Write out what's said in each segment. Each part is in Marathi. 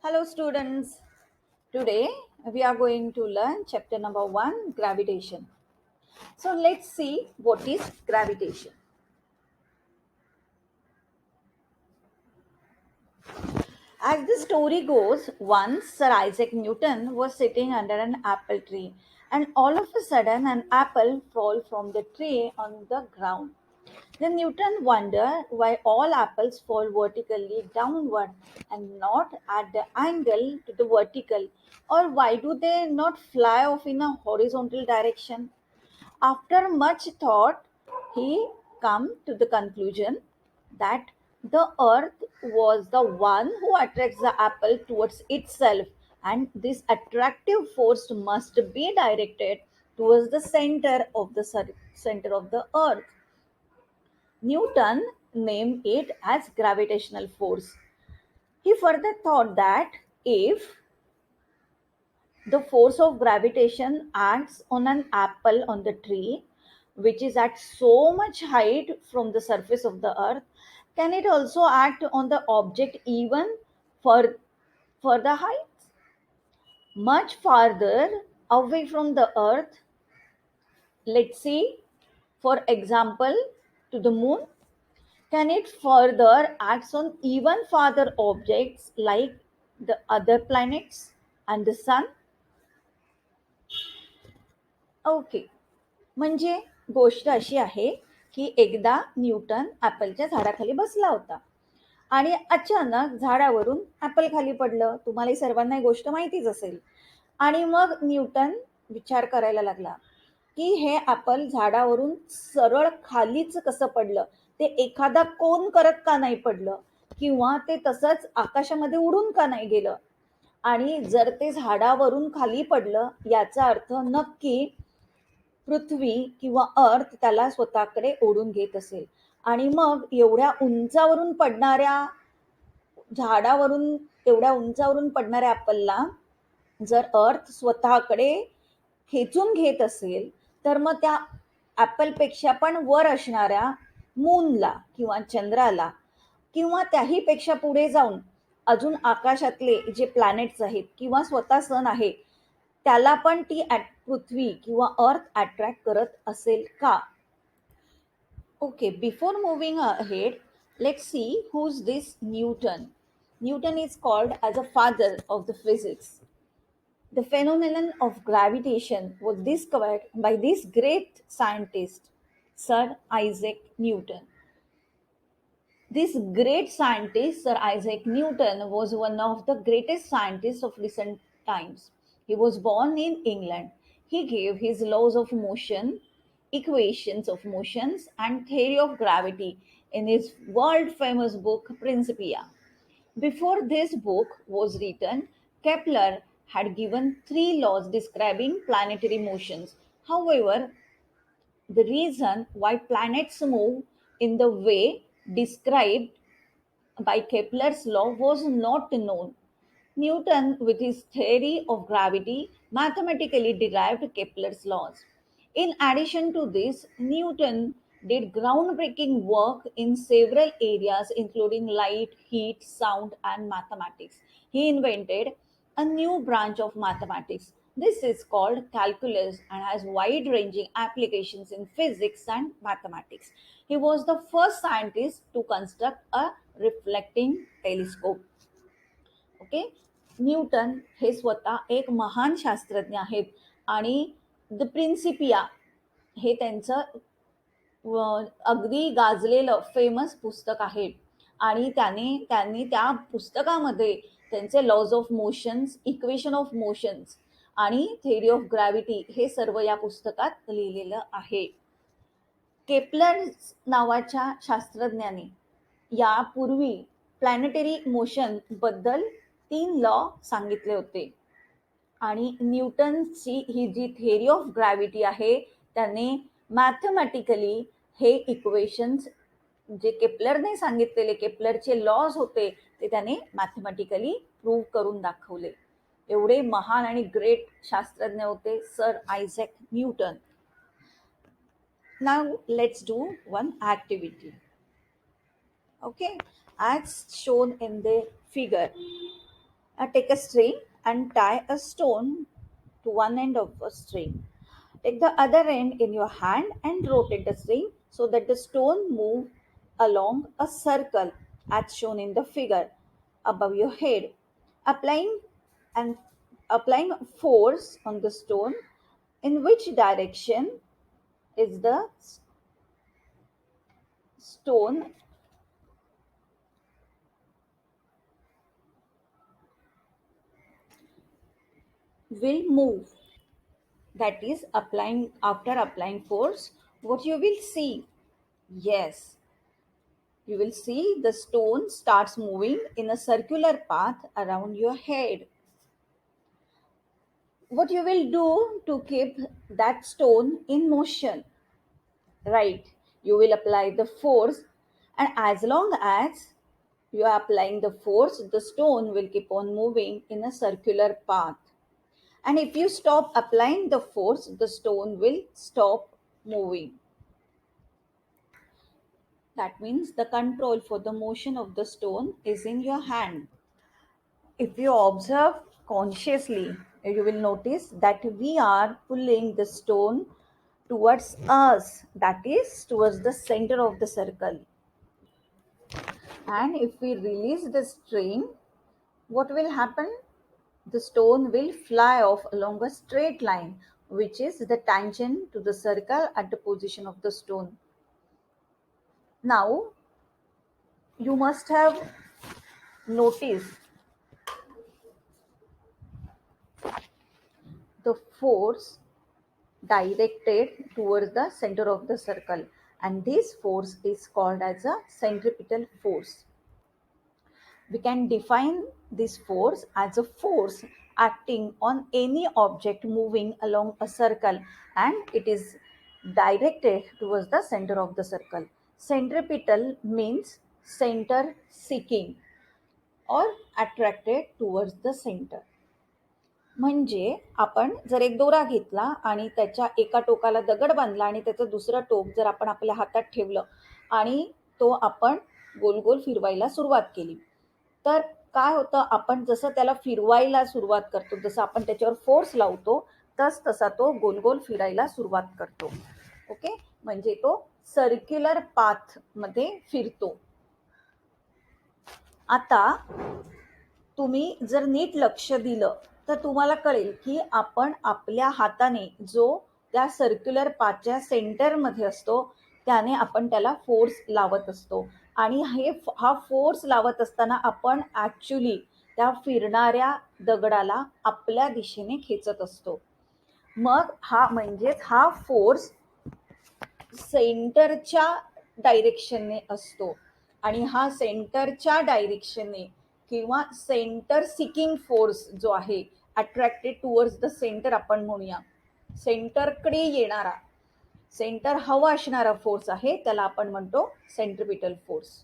Hello students. Today we are going to learn chapter number 1, gravitation. So let's see what is gravitation. As the story goes, once Sir Isaac Newton was sitting under an apple tree and all of a sudden an apple fell from the tree on the ground. Then Newton wondered why all apples fall vertically downward and not at the angle to the vertical, or why do they not fly off in a horizontal direction? After much thought, he come to the conclusion that the earth was the one who attracts the apple towards itself, and this attractive force must be directed towards the center of the earth. Newton named it as gravitational force. He further thought that if the force of gravitation acts on an apple on the tree, which is at so much height from the surface of the earth, can it also act on the object even for further heights? Much farther away from the earth, let's see, for example, to the moon. Can it further act on even farther objects like the other planets and the sun? Okay. म्हणजे गोष्ट अशी आहे की एकदा न्यूटन ॲपलच्या झाडाखाली बसला होता आणि अचानक झाडावरून ॲपल खाली पडलं. तुम्हाला सर्वांना ही गोष्ट माहितीच असेल. आणि मग न्यूटन विचार करायला लागला की हे ॲपल झाडावरून सरळ खालीच कसं पडलं, ते एखादा कोन करत का नाही पडलं, किंवा ते तसंच आकाशामध्ये उडून का नाही गेलं. आणि जर ते झाडावरून खाली पडलं याचा अर्थ नक्की पृथ्वी किंवा अर्थ त्याला स्वतःकडे ओढून घेत असेल. आणि मग झाडावरून एवढ्या उंचावरून पडणाऱ्या ॲपलला जर अर्थ स्वतःकडे खेचून घेत असेल, तर मग त्या ॲपलपेक्षा पण वर असणाऱ्या मूनला किंवा चंद्राला किंवा त्याही पेक्षा पुढे जाऊन अजून आकाशातले जे प्लॅनेट्स आहेत किंवा स्वतः सन आहे, त्याला पण ती पृथ्वी किंवा अर्थ अट्रॅक्ट करत असेल का? Okay, before moving ahead, let's see who's this Newton. Newton is called as a father of the physics. The phenomenon of gravitation was discovered by this great scientist, Sir Isaac Newton. This great scientist, Sir Isaac Newton, was one of the greatest scientists of recent times. He was born in England. He gave his laws of motion, equations of motions, and theory of gravity in his world famous book Principia. Before this book was written, Kepler had given three laws describing planetary motions. However, the reason why planets move in the way described by Kepler's law was not known. Newton, with his theory of gravity, mathematically derived Kepler's laws. In addition to this, Newton did groundbreaking work in several areas, including light, heat, sound, and mathematics. He invented a new branch of mathematics. This is called calculus and has wide ranging applications in physics and mathematics. He was the first scientist to construct a reflecting telescope. Okay. Newton हे स्वतः एक महान शास्त्रज्ञ आहेत आणि द प्रिन्सिपिया हे त्यांचं अगदी गाजलेलं फेमस पुस्तक आहे. आणि त्यांनी त्या पुस्तकामध्ये त्यांचे laws of motions, equation of motions आणि थेअरी ऑफ ग्रॅव्हिटी हे सर्व या पुस्तकात लिहिलेलं आहे. केपलर नावाच्या शास्त्रज्ञाने यापूर्वी प्लॅनेटरी मोशन बद्दल 3 लॉ सांगितले होते. आणि न्यूटनची ही जी थेअरी ऑफ ग्रॅव्हिटी आहे, त्याने मॅथमॅटिकली हे इक्वेशन्स जे केपलरने सांगितलेले केपलरचे लॉज होते, ते त्याने मॅथमॅटिकली प्रूव्ह करून दाखवले. एवढे महान आणि ग्रेट शास्त्रज्ञ होते sir Isaac Newton. Now let's do one activity. Okay, as shown in the figure, Take a string and tie a stone to one end of a string. Take the other end in your hand and rotate the string so that the stone move along a circle as shown in the figure above your head. Applying and applying force on the stone, in which direction is the stone will move. That is, applying after applying force, what you will see, yes, you will see the stone starts moving in a circular path around your head. What you will do to keep that stone in motion, right? You will apply the force, and as long as you are applying the force, the stone will keep on moving in a circular path. And if you stop applying the force, the stone will stop moving. That means the control for the motion of the stone is in your hand. If you observe consciously, you will notice that we are pulling the stone towards us, that is, towards the center of the circle. And if we release the string, what will happen? The stone will fly off along a straight line, which is the tangent to the circle at the position of the stone. Now, you must have noticed the force directed towards the center of the circle, and this force is called as a centripetal force. We can define this force as a force acting on any object moving along a circle, and it is directed towards the center of the circle. Centripetal means center seeking or attracted towards the center. म्हणजे आपण जर एक दोरा घेतला आणि त्याच्या एका टोकाला दगड बांधला आणि त्याचं दुसरं टोक जर आपण आपल्या हातात ठेवलं आणि तो आपण गोल गोल फिरवायला सुरुवात केली, तर काय होतं, आपण जसं त्याला फिरवायला सुरुवात करतो, जसं आपण त्याच्यावर फोर्स लावतो, तसा तो गोल गोल फिरायला सुरुवात करतो. ओके, म्हणजे तो सर्क्युलर पाथ मध्ये फिरतो. आता तुम्ही जर नीट लक्ष दिलं तर तुम्हाला कळेल की आपण आपल्या हाताने जो त्या सर्क्युलर पाथच्या सेंटरमध्ये असतो त्याने आपण त्याला फोर्स लावत असतो, आणि हा फोर्स लावत असताना आपण ॲक्च्युली त्या फिरणाऱ्या दगडाला आपल्या दिशेने खेचत असतो. मग हा फोर्स सेंटरच्या डायरेक्शनने असतो, आणि हा सेंटरच्या डायरेक्शनने किंवा सेंटर सिकिंग फोर्स जो आहे, अट्रॅक्टेड टुवर्ड्स द सेंटर आपण म्हणूया, सेंटरकडे येणारा, सेंटर हवा असणारा फोर्स आहे, त्याला आपण म्हणतो centripetal force.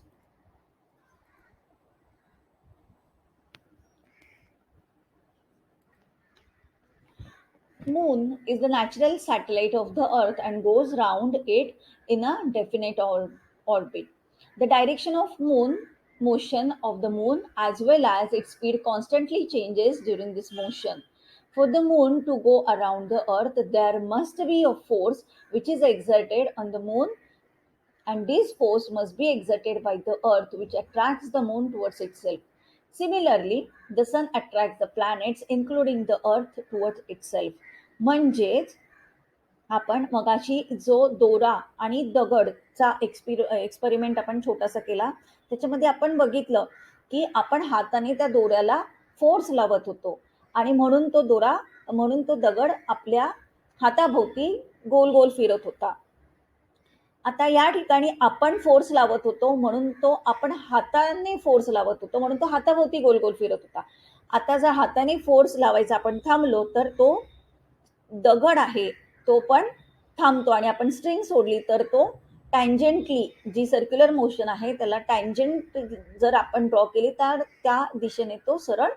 Moon is the natural satellite of the Earth and goes round it in a definite orbit. The direction of motion of the moon as well as its speed constantly changes during this motion. For the moon to go around the Earth, there must be a force which is exerted on the moon, and this force must be exerted by the Earth, which attracts the moon towards itself. Similarly, the sun attracts the planets, including the Earth, towards itself. म्हणजेच आपण मगाशी जो दोरा आणि दगडचा एक्सपेरिमेंट आपण छोटासा केला, त्याच्यामध्ये आपण बघितलं की आपण हाताने त्या दोऱ्याला फोर्स लावत होतो, आणि म्हणून तो दगड आपल्या हाताभोवती गोल गोल फिरत होता. आता या ठिकाणी आपण फोर्स लावत होतो म्हणून आपण हाताने फोर्स लावत होतो म्हणून तो हाताभोवती गोल गोल फिरत होता. आता जर हाताने फोर्स लावायचा आपण थांबलो तर तो दगड आहे तो पण थांबतो, आणि आपण स्ट्रिंग सोडली तर तो टँजेंटली, जी सर्क्युलर मोशन आहे त्याला टँजेंट जर आपण ड्रॉ केली तर त्या दिशेने तो सरळ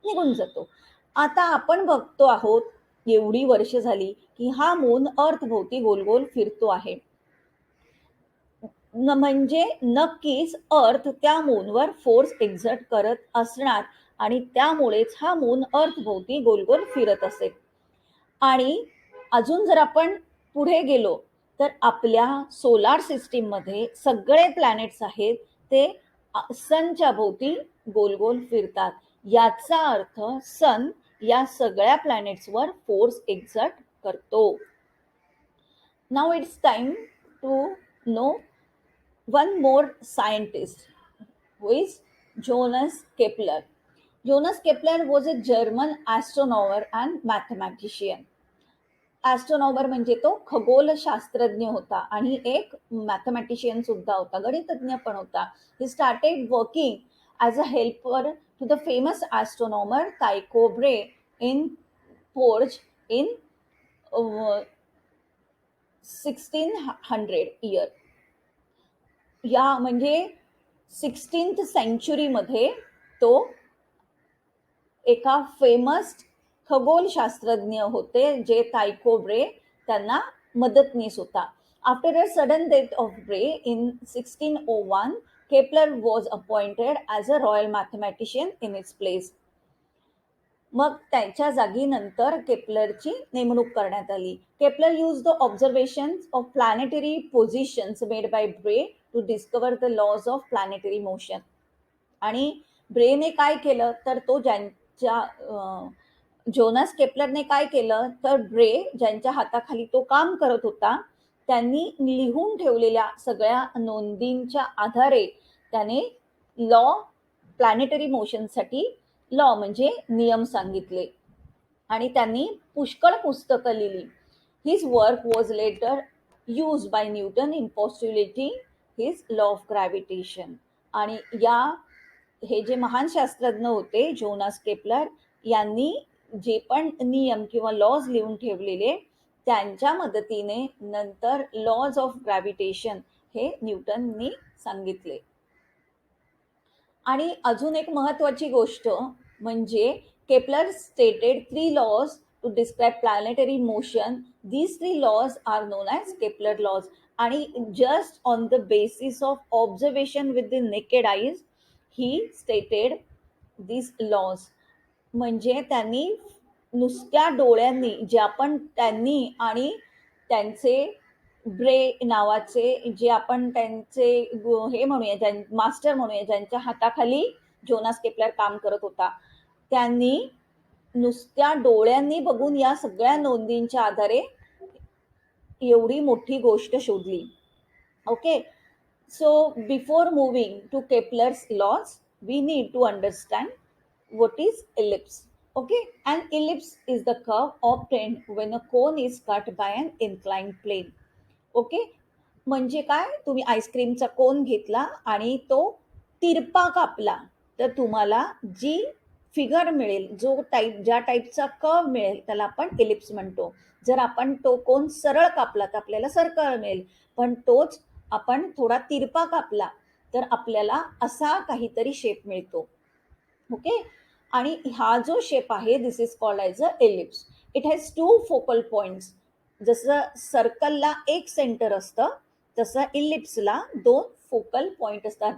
निघून जातो. आता आपण बघतो आहोत एवढी वर्ष झाली की हा मून अर्थ भोवती गोल गोल फिरतो आहे, म्हणजे नक्कीच अर्थ त्या मूनवर फोर्स एक्झर्ट करत असणार, आणि त्यामुळेच हा मून अर्थभोवती गोल गोल फिरत असेल. आणि अजून जर आपण पुढे गेलो तर आपल्या सोलार सिस्टीम मध्ये सगळे प्लॅनेट्स आहेत ते सनच्या भोवती गोल गोल फिरतात. याचा अर्थ सन या सगळ्या प्लॅनेट्सवर फोर्स एक्झर्ट करतो. Now it's time to know one more scientist who is Johannes Kepler. Johannes Kepler was a German astronomer and mathematician. ॲस्ट्रोनॉमर म्हणजे तो खगोलशास्त्रज्ञ होता आणि एक मॅथमॅटिशियन सुद्धा होता, गणितज्ञ पण होता. He started working as a helper to the famous astronomer Tycho Brahe in पोर्ज in 1600 year. या म्हणजे 16th सेंचुरीमध्ये तो एका फेमस खगोलशास्त्रज्ञ होते जे टायको ब्रे त्यांना मदतनीस होता. After a sudden death of Brahe in 1601 Kepler was appointed as a royal mathematician in its place. मग त्यांच्या जागी नंतर केपलरची नेमणूक करण्यात आली. Kepler use the observation of planetary positions made by Brahe to discover the laws of planetary motion. आणि ब्रेने काय केलं तर तो ज्यांच्या जोनास केपलरने काय केलं तर ब्रे ज्यांच्या हाताखाली तो काम करत होता त्यांनी लिहून ठेवलेल्या सगळ्या नोंदींच्या आधारे त्याने लॉ प्लॅनेटरी मोशनसाठी लॉ म्हणजे नियम सांगितले आणि त्यांनी पुष्कळ पुस्तकं लिहिली. His work was later use by Newton in postulating his law of gravitation. आणि या हे जे महान शास्त्रज्ञ होते जोनास केपलर यांनी जे पण नियम किंवा लॉज लिहून ठेवलेले त्यांच्या मदतीने नंतर लॉज ऑफ ग्रॅव्हिटेशन हे न्यूटननी सांगितले. आणि अजून एक महत्वाची गोष्ट म्हणजे Kepler stated 3 laws to describe planetary motion. These 3 laws are known as Kepler laws. आणि just on the basis of observation with the naked eyes he stated these laws. म्हणजे त्यांनी नुसत्या डोळ्यांनी जे आपण त्यांनी आणि त्यांचे ब्रे नावाचे जे आपण त्यांचे हे म्हणूया मास्टर म्हणूया ज्यांच्या हाताखाली जोनास केपलर काम करत होता त्यांनी नुसत्या डोळ्यांनी बघून या सगळ्या नोंदींच्या आधारे एवढी मोठी गोष्ट शोधली. Okay, so before moving to Kepler's laws we need to understand what is ellipse. Okay, an ellipse is the curve obtained when a cone is cut by an inclined plane. Okay, म्हणजे काय, तुम्ही आईस्क्रीमचा कोन घेतला आणि तो तिरपा कापला तर तुम्हाला जी फिगर मिळेल जो टाईप ज्या टाईपचा कर्व मिळेल त्याला आपण एलिप्स म्हणतो. जर आपण तो कोन सरळ कापला तर आपल्याला सर्कल मिळेल, पण तोच आपण थोडा तिरपा कापला तर आपल्याला असा काहीतरी शेप मिळतो. ओके, आणि हा जो शेप आहे this is called as a ellipse. It has 2 focal points. जसं सर्कलला एक सेंटर असतं तसं इलिप्सला 2 फोकल पॉइंट असतात.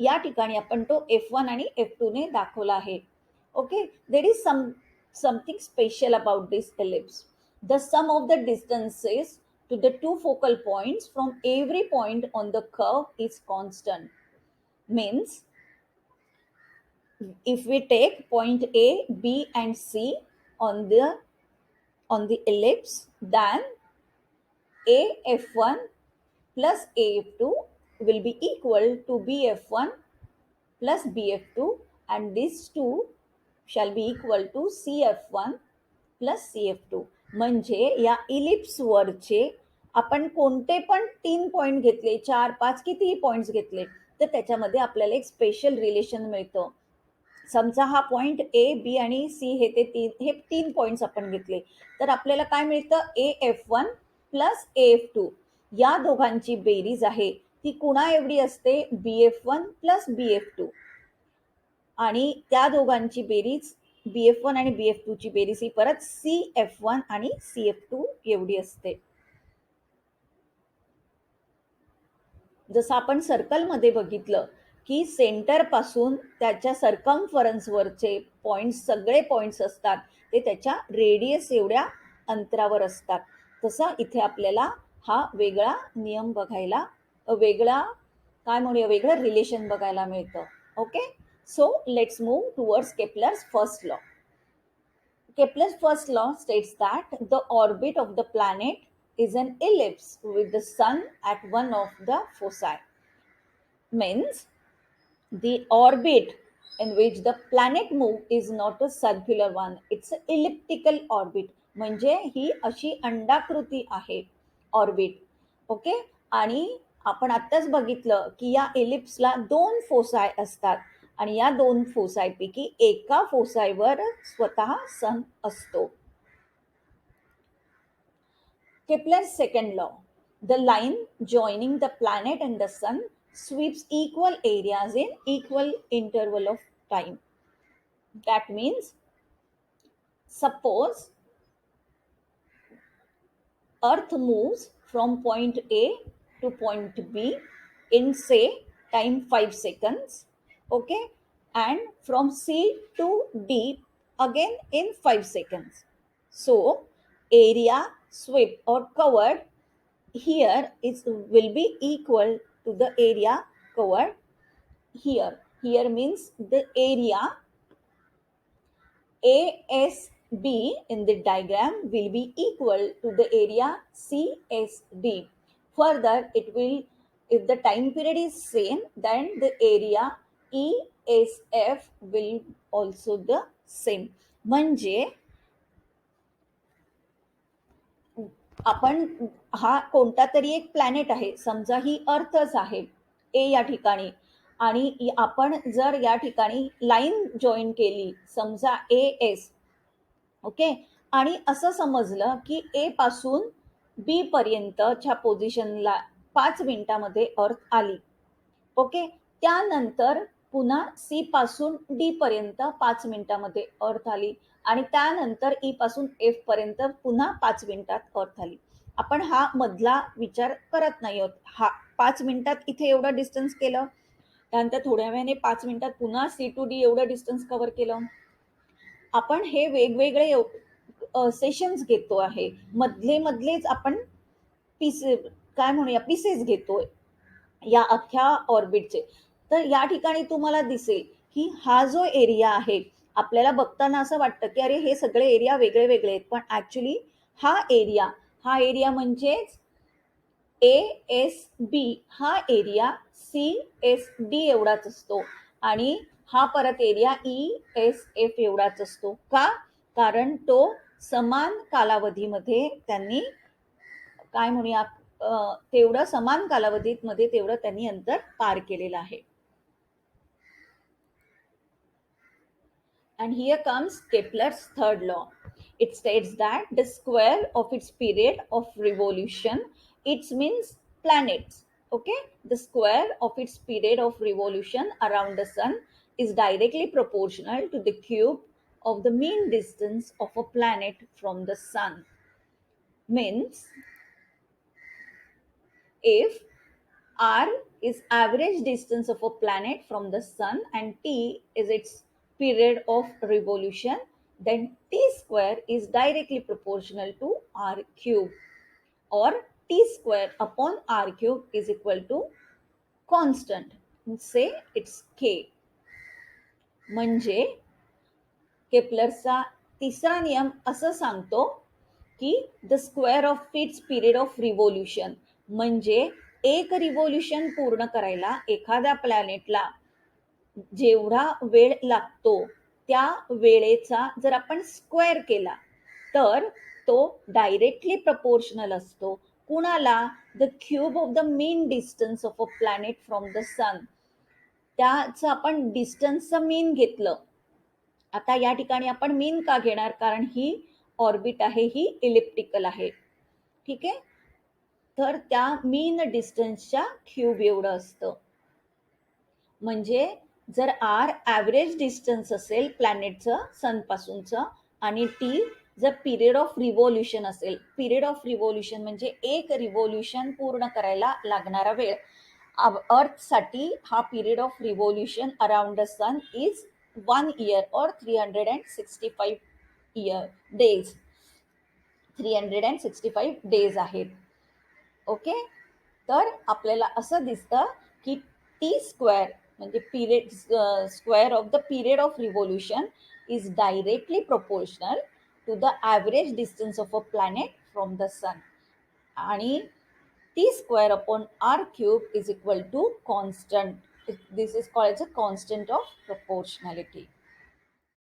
या ठिकाणी आपण तो F1 आणि F2 ने दाखवला आहे. Okay, there is something special about this ellipse. The sum of the distances to the 2 focal points from every point on the curve is constant. Means if we take point A, B and C on the ellipse, then AF1 plus AF2 will be equal to BF1 plus BF2 and these two shall be equal to CF1 plus CF2. म्हणजे या इलिप्स वरचे आपण कोणते पण 3 पॉइंट घेतले, 4, 5 कितीही पॉइंट्स घेतले तर त्याच्यामध्ये आपल्याला एक स्पेशल रिलेशन मिळतं. समजा हा पॉइंट ए, बी आणि सी हे 3 पॉइंट्स आपण घेतले तर आपल्याला काय मिळतं, AF1 प्लस AF2 या दोघांची बेरीज आहे ती कुणा एवढी असते, BF1 प्लस BF2. आणि त्या दोघांची बेरीज BF1 आणि BF2 ची बेरीज ही परत CF1 आणि CF2 एवढी असते. जसं आपण सर्कलमध्ये बघितलं की सेंटरपासून त्याच्या सर्कम्फरन्सवरचे पॉईंट्स, सगळे पॉईंट्स असतात ते त्याच्या रेडियस एवढ्या अंतरावर असतात. तसा इथे आपल्याला हा वेगळा नियम बघायला, वेगळा काय म्हणूया, वेगळं रिलेशन बघायला मिळतं. Okay, so let's move towards Kepler's first law. Kepler's first law states that the orbit of the planet is an ellipse with the sun at one of the foci. Means the orbit in which the planet move is not a circular one, it's an elliptical orbit. म्हणजे ही अशी अंडाकृती आहे ऑर्बिट. ओके, आणि आपण आत्ताच बघितलं की या एलिप्सला 2 फोसाय असतात आणि या 2 फोसायपैकी एका फोसायवर स्वतः सन असतो. Kepler's second law, the line joining the planet and the sun sweeps equal areas in equal interval of time. That means, suppose Earth moves from point A to point B in say time 5 seconds, okay, and from C to D again in 5 seconds. So area swept or covered here will be equal to the area covered here. Here means the area ASB in the diagram will be equal to the area CSD. Further, it will, if the time period is same, then the area ESF will also the same. म्हणजे आपण हा कोणता तरी एक प्लॅनेट आहे, समजा ही अर्थच आहे ए या ठिकाणी, आणि आपण जर या ठिकाणी लाईन जॉईन केली, समजा AS, ओके, आणि असं समजलं की ए पासून बी पर्यंतच्या पोझिशनला 5 मिनिटामध्ये अर्थ आली. ओके, त्यानंतर पुन्हा सी पासून डी पर्यंत 5 मिनिटामध्ये अर्थ आली आणि त्यानंतर ई पासून एफ पर्यंत पुन्हा 5 मिनिटात अर्थ आली. आपण हा मधला विचार करत नाही आहोत. हा 5 मिनिटात इथे एवढं डिस्टन्स केलं, त्यानंतर थोड्या वेळाने 5 मिनिटात पुन्हा सी टू डी एवढं डिस्टन्स कव्हर केलं. आपण हे वेगवेगळे सेशन्स घेतो आहे, मधलेच आपण काय म्हणूया पीसेस घेतोय या अख्ख्या ऑर्बिटचे. तर या ठिकाणी तुम्हाला दिसेल की हा जो एरिया आहे, आपल्याला बघताना असं वाटतं की अरे हे सगळे एरिया वेगळे वेगळे आहेत, पण ऍक्च्युली हा एरिया म्हणजेच ASB हा एरिया CSD एवढाच असतो आणि हा परत एरिया ESF एवढाच असतो. का? कारण तो समान कालावधीमध्ये त्यांनी काय म्हणूया तेवढं समान कालावधीमध्ये तेवढं त्यांनी अंतर पार केलेलं आहे. And here comes Kepler's third law. It states that the square of its period of revolution, it means planets, okay, the square of its period of revolution around the sun is directly proportional to the cube of the mean distance of a planet from the sun. Means if r is average distance of a planet from the sun and t is its period of revolution, then t square is directly proportional to r cube, or t square upon r cube is equal to constant, say it's k. म्हणजे केपलरचा तिसरा नियम असं सांगतो की the square of its period of revolution, म्हणजे एक रिव्होल्युशन पूर्ण करायला एखाद्या प्लॅनेटला जेवढा वेळ लागतो त्या वेळेचा जर आपण स्क्वेअर केला तर तो डायरेक्टली प्रपोर्शनल असतो कुणाला? The cube of the mean distance of a planet from the sun. त्याचं आपण डिस्टन्सचं मीन घेतलं. आता या ठिकाणी आपण मीन का घेणार? कारण ही ऑर्बिट आहे, ही इलिप्टिकल आहे, ठीक आहे. तर त्या मीन डिस्टन्सच्या क्यूब एवढं असतं. म्हणजे जर आर ॲव्हरेज डिस्टन्स असेल प्लॅनेटचं सनपासूनचं आणि टी जर पिरियड ऑफ रिव्होल्युशन असेल, पिरियड ऑफ रिव्होल्युशन म्हणजे एक रिव्होल्युशन पूर्ण करायला लागणारा वेळ, अर्थसाठी हा period of revolution around the sun is 1 year or 365 days. 365 days आहेत. ओके. तर आपल्याला असं दिसतं की टी स्क्वेअर म्हणजे period square of the period of revolution is directly proportional to the average distance of a planet from the sun. आणि T square upon R cube is equal to constant. This is called as a constant of proportionality.